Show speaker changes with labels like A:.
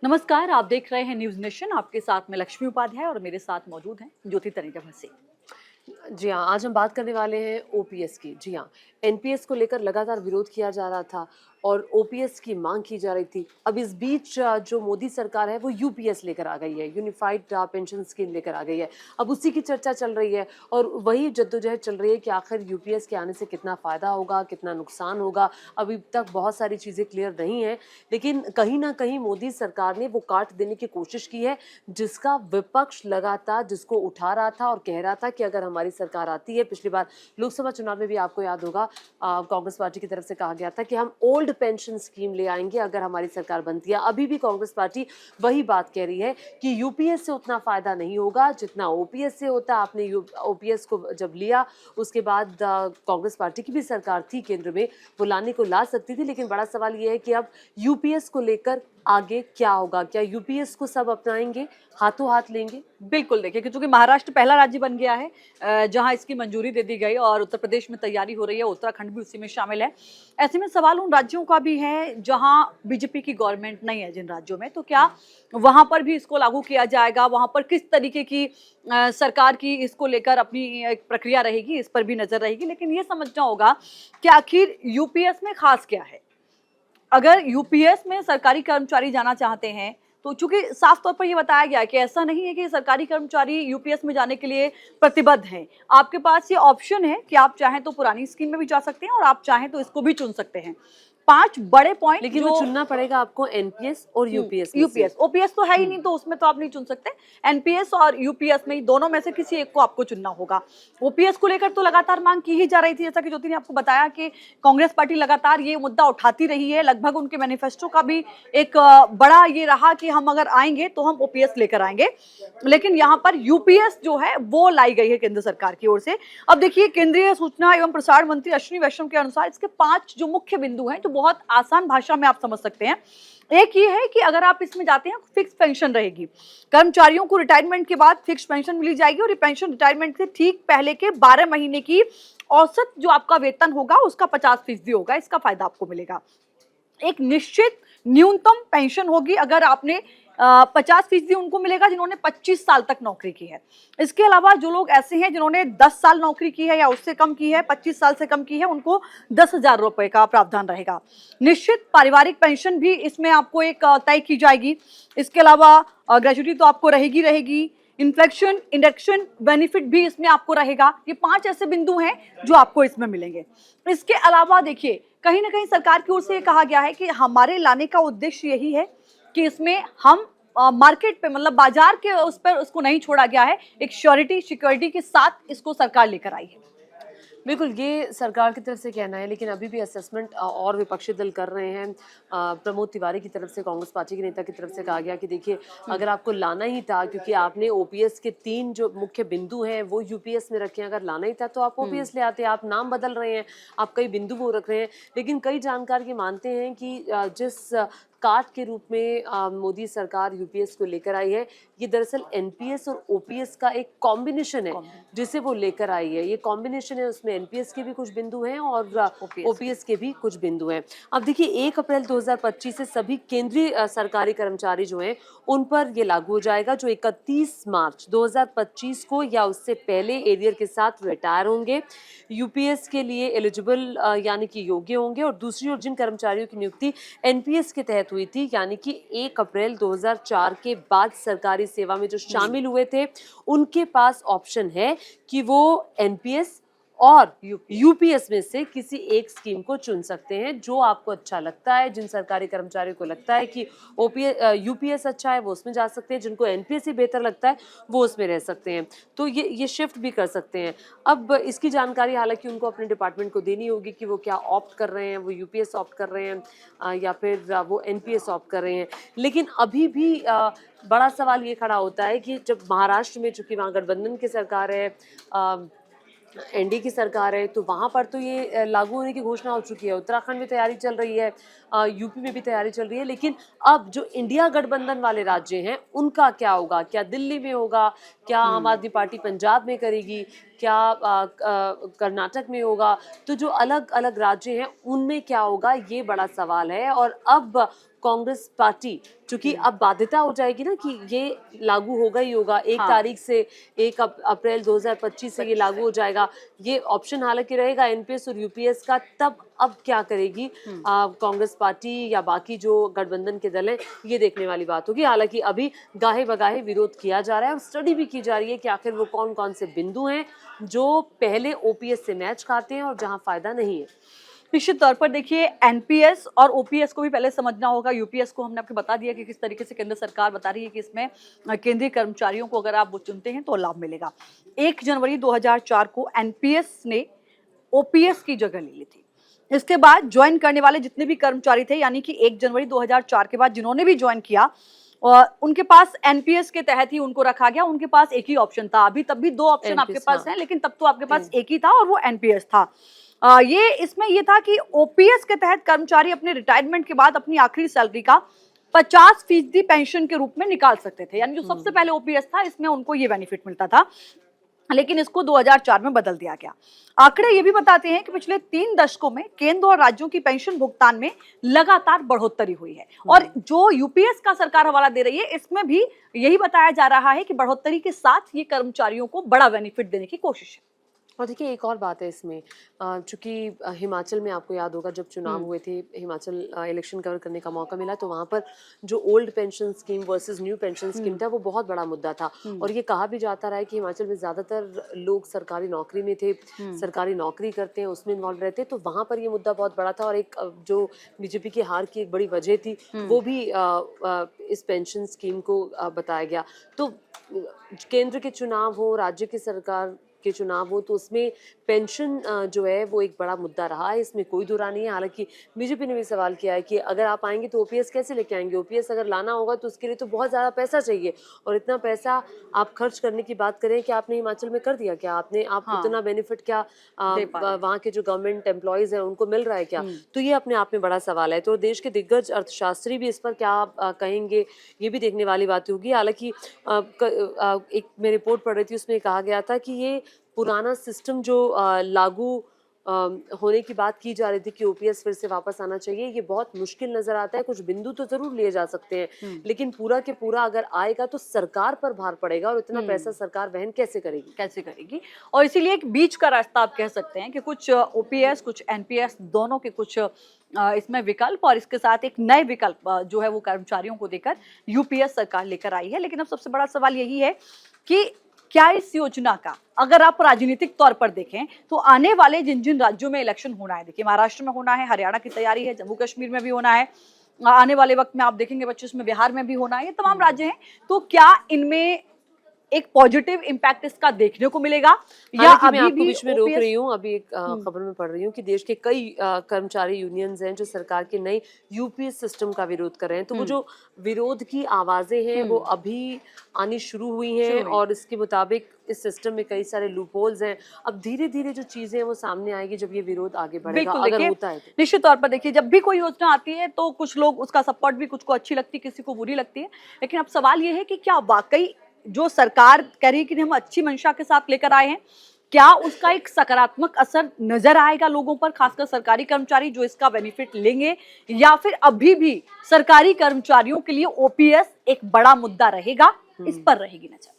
A: नमस्कार, आप देख रहे हैं न्यूज नेशन। आपके साथ में लक्ष्मी उपाध्याय और मेरे साथ मौजूद हैं ज्योति तनेजा भसी।
B: जी हाँ, आज हम बात करने वाले हैं ओपीएस की। जी हाँ, एनपीएस को लेकर लगातार विरोध किया जा रहा था और ओपीएस की मांग की जा रही थी। अब इस बीच जो मोदी सरकार है वो यूपीएस लेकर आ गई है, यूनिफाइड पेंशन स्कीम लेकर आ गई है। अब उसी की चर्चा चल रही है और वही जद्दोजहद चल रही है कि आखिर यूपीएस के आने से कितना फ़ायदा होगा, कितना नुकसान होगा। अभी तक बहुत सारी चीज़ें क्लियर नहीं हैं, लेकिन कहीं ना कहीं मोदी सरकार ने वो काट देने की कोशिश की है जिसका विपक्ष लगातार जिसको उठा रहा था और कह रहा था कि अगर हमारी सरकार आती है, पिछली बार लोकसभा चुनाव में भी आपको याद होगा कांग्रेस पार्टी की तरफ से कहा गया था कि हम ओल्ड पेंशन स्कीम ले आएंगे अगर हमारी सरकार बनती है। अभी भी कांग्रेस पार्टी वही बात कह रही है कि यूपीएस से उतना फायदा नहीं होगा जितना ओपीएस से होता। आपने ओपीएस को जब लिया उसके बाद कांग्रेस पार्टी की भी सरकार थी केंद्र में, वो लाने को ला सकती थी, लेकिन बड़ा सवाल ये है कि अब यूपीएस को लेकर आगे क्या होगा। क्या यूपीएस को सब अपनाएंगे, हाथों हाथ लेंगे?
A: बिल्कुल, देखिए क्योंकि महाराष्ट्र पहला राज्य बन गया है जहां इसकी मंजूरी दे दी गई और उत्तर प्रदेश में तैयारी हो रही है, उत्तराखंड भी उसी में शामिल है। ऐसे में सवाल उन राज्यों का भी है जहां बीजेपी की गवर्नमेंट नहीं है, जिन राज्यों में, तो क्या वहां पर भी इसको लागू किया जाएगा? वहां पर किस तरीके की सरकार की इसको लेकर अपनी एक प्रक्रिया रहेगी, इस पर भी नजर रहेगी। लेकिन ये समझना होगा कि आखिर यूपीएस में खास क्या है। अगर यूपीएस में सरकारी कर्मचारी जाना चाहते हैं तो चूंकि साफ तौर पर यह बताया गया है कि ऐसा नहीं है कि सरकारी कर्मचारी यूपीएस में जाने के लिए प्रतिबद्ध हैं। आपके पास ये ऑप्शन है कि आप चाहें तो पुरानी स्कीम में भी जा सकते हैं और आप चाहें तो इसको भी चुन सकते हैं। 5 बड़े पॉइंट,
B: लेकिन वो चुनना पड़ेगा आपको एनपीएस और यूपीएस में से।
A: यूपीएस, ओपीएस तो है ही नहीं, तो उसमें तो आप नहीं चुन सकते। एनपीएस और यूपीएस में दोनों में से किसी एक को आपको चुनना होगा। ओपीएस को लेकर तो लगातार मांग की ही जा रही थी, जैसा कि ज्योति ने आपको बताया कि कांग्रेस पार्टी लगातार ये मुद्दा उठाती रही है। लगभग उनके मैनिफेस्टो का भी एक बड़ा ये रहा कि हम अगर आएंगे तो हम ओपीएस लेकर आएंगे। लेकिन यहाँ पर यूपीएस जो है वो लाई गई है केंद्र सरकार की ओर से। अब देखिए, केंद्रीय सूचना एवं प्रसारण मंत्री अश्विनी वैष्णव के अनुसार इसके 5 जो मुख्य बिंदु हैं, जो बहुत आसान भाषा में आप समझ सकते हैं। एक ये है कि अगर आप इसमें जाते हैं, फिक्स पेंशन रहेगी। कर्मचारियों को रिटायरमेंट के बाद फिक्स पेंशन मिली जाएगी और ये पेंशन रिटायरमेंट से ठीक पहले के 12 महीने की औसत जो आपका वेतन होगा उसका 50% होगा। इसका फायदा आपको मिलेगा। एक निश्चित न्यूनतम पेंशन होगी, अगर आपने 50% उनको मिलेगा जिन्होंने 25 साल तक नौकरी की है। इसके अलावा जो लोग ऐसे हैं जिन्होंने 10 साल नौकरी की है या उससे कम की है, 25 साल से कम की है, उनको 10,000 रुपए का प्रावधान रहेगा। निश्चित पारिवारिक पेंशन भी इसमें आपको एक तय की जाएगी। इसके अलावा ग्रेजुटी तो आपको रहेगी रहेगी। इन्फ्लेक्शन इंडेक्शन बेनिफिट भी इसमें आपको रहेगा। ये 5 ऐसे बिंदु हैं जो आपको इसमें मिलेंगे। इसके अलावा देखिए, कहीं ना कहीं सरकार की ओर से ये कहा गया है कि हमारे लाने का उद्देश्य यही है कि इसमें हम मार्केट पे, मतलब बाजार के उस पर उसको नहीं छोड़ा गया है। एक श्योरिटी सिक्योरिटी के साथ इसको सरकार लेकर आई है।
B: बिल्कुल, ये सरकार की तरफ से कहना है, लेकिन अभी भी असेसमेंट और विपक्षी दल कर रहे हैं। प्रमोद तिवारी की तरफ से, कांग्रेस पार्टी के नेता की तरफ से कहा गया कि देखिए, अगर आपको लाना ही था, क्योंकि आपने ओपीएस के 3 जो मुख्य बिंदु हैं वो यूपीएस में रखे हैं, अगर लाना ही था तो आप ओपीएस ले आते। आप नाम बदल रहे हैं, आप कई बिंदु वो रख रहे हैं, लेकिन कई जानकार ये मानते हैं कि जिस काट के रूप में मोदी सरकार यूपीएस को लेकर आई है, ये दरअसल एनपीएस और ओपीएस का एक कॉम्बिनेशन है जिसे वो लेकर आई है। ये कॉम्बिनेशन है, उसमें एनपीएस के भी कुछ बिंदु हैं और ओपीएस के भी कुछ बिंदु हैं। अब देखिए, 1 अप्रैल 2025 से सभी केंद्रीय सरकारी कर्मचारी जो हैं उन पर ये लागू हो जाएगा, जो 31 मार्च 2025 को या उससे पहले एरियर के साथ रिटायर होंगे, यूपीएस के लिए एलिजिबल यानी कि योग्य होंगे। और दूसरी ओर जिन कर्मचारियों की नियुक्ति एनपीएस के तहत हुई थी, यानी कि 1 अप्रैल 2004 के बाद सरकारी सेवा में जो शामिल हुए थे, उनके पास ऑप्शन है कि वो एनपीएस और यूपीएस में से किसी एक स्कीम को चुन सकते हैं, जो आपको अच्छा लगता है। जिन सरकारी कर्मचारियों को लगता है कि यूपीएस अच्छा है वो उसमें जा सकते हैं, जिनको एनपीएस ही बेहतर लगता है वो उसमें रह सकते हैं। तो ये शिफ्ट भी कर सकते हैं। अब इसकी जानकारी हालांकि उनको अपने डिपार्टमेंट को देनी होगी कि वो क्या ऑप्ट कर रहे हैं, वो यूपीएस ऑप्ट कर रहे हैं या फिर वो एनपीएस ऑप्ट कर रहे हैं। लेकिन अभी भी बड़ा सवाल ये खड़ा होता है कि जब महाराष्ट्र में, चूंकि वहाँ गठबंधन की सरकार है, एनडीए की सरकार है, तो वहाँ पर तो ये लागू होने की घोषणा हो चुकी है। उत्तराखंड में तैयारी चल रही है, यूपी में भी तैयारी चल रही है। लेकिन अब जो इंडिया गठबंधन वाले राज्य हैं उनका क्या होगा? क्या दिल्ली में होगा? क्या आम आदमी पार्टी पंजाब में करेगी? क्या कर्नाटक में होगा, तो जो अलग अलग राज्य हैं उनमें क्या होगा, ये बड़ा सवाल है। और अब कांग्रेस पार्टी, चूंकि अब बाध्यता हो जाएगी ना कि ये लागू होगा ही होगा, 1
A: हाँ।
B: तारीख से 1 अप्रैल 2025 से ये लागू हो जाएगा। ये ऑप्शन हालांकि रहेगा एनपीएस और यूपीएस का, तब अब क्या करेगी कांग्रेस पार्टी या बाकी जो गठबंधन के दल हैं, ये देखने वाली बात होगी। हालांकि अभी गाहे बगाहे विरोध किया जा रहा है और स्टडी भी की जा रही है कि आखिर वो कौन कौन से बिंदु हैं जो पहले ओपीएस से मैच खाते हैं और जहां फायदा नहीं है।
A: निश्चित तौर पर देखिए, एनपीएस और ओपीएस को भी पहले समझना होगा। यूपीएस को हमने आपको बता दिया कि किस तरीके से केंद्र सरकार बता रही है कि इसमें केंद्रीय कर्मचारियों को अगर आप वो चुनते हैं तो लाभ मिलेगा। 1 जनवरी 2004 को एनपीएस ने ओपीएस की जगह ले ली थी। इसके बाद ज्वाइन करने वाले जितने भी कर्मचारी थे, यानी कि 1 जनवरी 2004 के बाद जिन्होंने भी ज्वाइन किया, और उनके पास एनपीएस के तहत ही उनको रखा गया। उनके पास एक ही ऑप्शन था। अभी तब भी 2 ऑप्शन आपके
B: एनपीएस,
A: पास
B: हाँ।
A: हैं, लेकिन तब तो आपके पास एक ही था और वो एनपीएस था। ये इसमें ये था कि ओपीएस के तहत कर्मचारी अपने रिटायरमेंट के बाद अपनी आखिरी सैलरी का 50% पेंशन के रूप में निकाल सकते थे। यानी जो सबसे पहले ओपीएस था, इसमें उनको ये बेनिफिट मिलता था, लेकिन इसको 2004 में बदल दिया गया। आंकड़े ये भी बताते हैं कि पिछले 3 दशकों में केंद्र और राज्यों की पेंशन भुगतान में लगातार बढ़ोतरी हुई है। और जो यूपीएस का सरकार हवाला दे रही है, इसमें भी यही बताया जा रहा है कि बढ़ोतरी के साथ ये कर्मचारियों को बड़ा बेनिफिट देने की कोशिश है।
B: और देखिए एक और बात है इसमें, चूंकि हिमाचल में आपको याद होगा जब चुनाव हुए थे, हिमाचल इलेक्शन कवर करने का मौका मिला, तो वहां पर जो old pension scheme versus new pension scheme था, वो बहुत बड़ा मुद्दा था। और ये कहा भी जाता रहा है कि हिमाचल में ज्यादातर लोग सरकारी नौकरी में थे, सरकारी नौकरी करते हैं, उसमें इन्वॉल्व रहते हैं, तो वहां पर ये मुद्दा बहुत बड़ा था। और एक जो बीजेपी की हार की एक बड़ी वजह थी, वो भी इस पेंशन स्कीम को बताया गया। तो केंद्र के चुनाव हो, राज्य की सरकार के चुनाव हो, तो उसमें पेंशन जो है वो एक बड़ा मुद्दा रहा है, इसमें कोई दो राय नहीं है। हालांकि बीजेपी ने भी सवाल किया है कि अगर आप आएंगे तो ओपीएस कैसे लेके आएंगे, ओपीएस अगर लाना होगा तो उसके लिए तो बहुत ज़्यादा पैसा चाहिए, और इतना पैसा आप खर्च करने की बात करें कि आपने हिमाचल में कर दिया क्या, आप उतना बेनिफिट क्या वहाँ के जो गवर्नमेंट एम्प्लॉयज़ हैं उनको मिल रहा है क्या, तो ये अपने आप में बड़ा सवाल है। तो देश के दिग्गज अर्थशास्त्री भी इस पर क्या कहेंगे, ये भी देखने वाली बात होगी। हालांकि एक मैं रिपोर्ट पढ़ रही थी, उसमें कहा गया था कि ये पुराना सिस्टम जो लागू होने की बात की जा रही थी कि ओपीएस फिर से वापस आना चाहिए, ये बहुत मुश्किल नजर आता है। कुछ बिंदु तो जरूर लिए जा सकते हैं, लेकिन पूरा के पूरा अगर आएगा तो सरकार पर भार पड़ेगा, और इतना पैसा सरकार वहन कैसे करेगी।
A: और इसीलिए एक बीच का रास्ता आप कह सकते हैं कि कुछ ओपीएस कुछ एनपीएस दोनों के कुछ इसमें विकल्प, और इसके साथ एक नए विकल्प जो है वो कर्मचारियों को देकर यूपीएस सरकार लेकर आई है। लेकिन अब सबसे बड़ा सवाल यही है कि क्या इस योजना का, अगर आप राजनीतिक तौर पर देखें, तो आने वाले जिन जिन राज्यों में इलेक्शन होना है, देखिए महाराष्ट्र में होना है, हरियाणा की तैयारी है, जम्मू कश्मीर में भी होना है, आने वाले वक्त में आप देखेंगे 25 में बिहार में भी होना है, ये तमाम राज्य हैं, तो क्या इनमें एक पॉजिटिव इम्पैक्ट इसका देखने को मिलेगा, या
B: मैं आपको
A: भी
B: बीच में रोक रही हूँ। अभी एक खबर में पढ़ रही हूँ कि देश के कई कर्मचारी यूनियंस हैं जो सरकार के नए यूपीएस सिस्टम का विरोध कर रहे हैं। तो वो जो विरोध की आवाजें हैं वो अभी आनी शुरू हुई हैं, और इसके मुताबिक इस सिस्टम में कई सारे लूपहोल्स हैं। अब धीरे धीरे जो चीजें हैं वो सामने आएगी जब ये विरोध आगे बढ़ेगा, अगर होता है तो।
A: निश्चित तौर पर देखिए, जब भी कोई योजना आती है तो कुछ लोग उसका सपोर्ट भी, कुछ को अच्छी लगती है, किसी को बुरी लगती है, लेकिन अब सवाल ये है कि क्या वाकई जो सरकार कह रही है कि हम अच्छी मंशा के साथ लेकर आए हैं, क्या उसका एक सकारात्मक असर नजर आएगा लोगों पर, खासकर सरकारी कर्मचारी जो इसका बेनिफिट लेंगे, या फिर अभी भी सरकारी कर्मचारियों के लिए ओपीएस एक बड़ा मुद्दा रहेगा? इस पर रहेगी नजर।